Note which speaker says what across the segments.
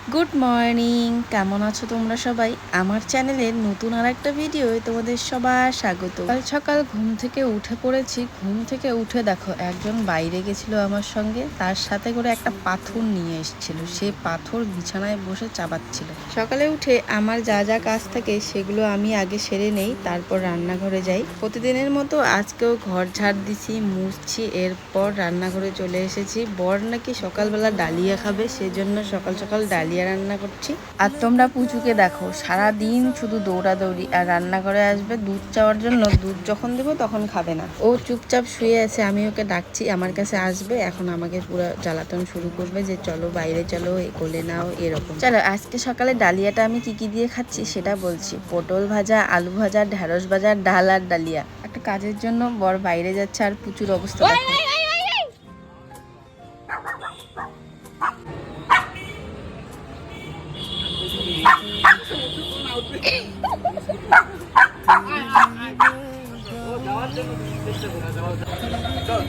Speaker 1: Good morning, কেমন আছো তোমরা সবাই? আমার চ্যানেলের নতুন আর একটা ভিডিওয় তোমাদের সবার স্বাগত। সকাল সকাল ঘুম থেকে উঠে পড়েছি। ঘুম থেকে উঠে দেখো একজন বাইরে গেছিল আমার সঙ্গে, তার সাথে করে একটা পাথর নিয়ে এসেছিল। সে পাথর বিছানায় বসে চাবাচ্ছিল। সকালে উঠে আমার যা যা কাজ থাকে সেগুলো আমি আগে সেরে নেই, তারপর রান্নাঘরে যাই। প্রতিদিনের মতো আজকেও ঘর ঝাড় দিছি, মুছছি, এরপর রান্নাঘরে চলে এসেছি। বর নাকি সকালবেলা ডালিয়া খাবে, সেজন্য সকাল সকাল ডালিয়া রান্না করছি। আর তোমরা পুচুকে দেখো সারাদিন শুধু দৌড়াদৌড়ি, আর রান্নাঘরে আসবে দুধ চাওয়ার জন্য। দুধ যখন দেবো তখন খাবে না, ও চুপচাপ শুয়ে আছে। আমি ওকে ডাকছি, আমার কাছে আসবে। এখন আমাকে পুরো জ্বালাতন শুরু করবে যে চলো বাইরে চলো, কোলে নাও, এরকম। চলো আজকে সকালে ডালিয়াটা আমি কি কি দিয়ে খাচ্ছি সেটা বলছি। পটল ভাজা, আলু ভাজা, ঢেঁড়স ভাজা, ডাল আর ডালিয়া। একটা কাজের জন্য বর বাইরে যাচ্ছে, আর পুচুর অবস্থা দেখো।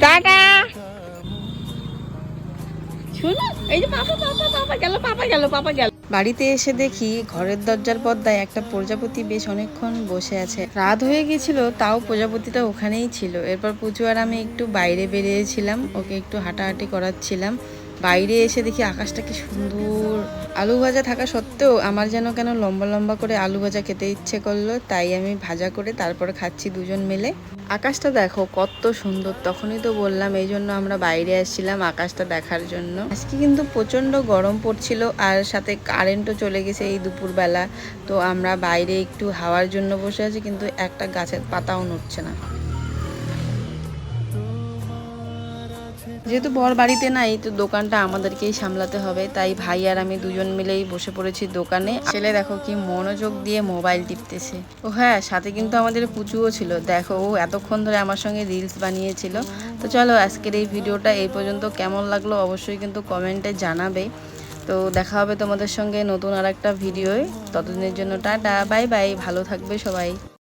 Speaker 1: টাটা। শোনো, এই যে পাপা গেল। বাড়িতে এসে দেখি ঘরের দরজার পর্দায় একটা প্রজাপতি বেশ অনেকক্ষণ বসে আছে। রাত হয়ে গেছিল, তাও প্রজাপতিটা ওখানেই ছিল। এরপর পুচু আর আমি একটু বাইরে বেরিয়েছিলাম, ওকে একটু হাঁটাহাঁটি করাচ্ছিলাম। বাইরে এসে দেখি আকাশটা কি সুন্দর। আলু ভাজা থাকা সত্ত্বেও আমার যেন কেন লম্বা লম্বা করে আলু ভাজা খেতে ইচ্ছে করলো, তাই আমি ভাজা করে তারপর খাচ্ছি দুজন মিলে। আকাশটা দেখো কত সুন্দর, তখনই তো বললাম এই জন্য আমরা বাইরে আসছিলাম আকাশটা দেখার জন্য। আজকে কিন্তু প্রচন্ড গরম পড়ছিল, আর সাথে কারেন্টও চলে গেছে এই দুপুরবেলা। তো আমরা বাইরে একটু হাওয়ার জন্য বসে আছি, কিন্তু একটা গাছের পাতাও নড়ছে না। যেহেতু বর বাড়িতে নাই, তো দোকানটা আমাদেরকেই সামলাতে হবে, তাই ভাই আর আমি দুজন মিলেই বসে পড়েছি দোকানে। ছেলে দেখো কি মনোযোগ দিয়ে মোবাইল টিপতেছে। ও হ্যাঁ, সাথে কিন্তু আমাদের পুচুও ছিল। দেখো ও এতক্ষণ ধরে আমার সঙ্গে রিলস বানিয়েছিল। তো চলো আজকের এই ভিডিওটা এই পর্যন্ত। কেমন লাগলো অবশ্যই কিন্তু কমেন্টে জানাবে। তো দেখা হবে তোমাদের সঙ্গে নতুন আর একটা ভিডিওয়। ততদিনের জন্য টাটা, বাই বাই, ভালো থাকবে সবাই।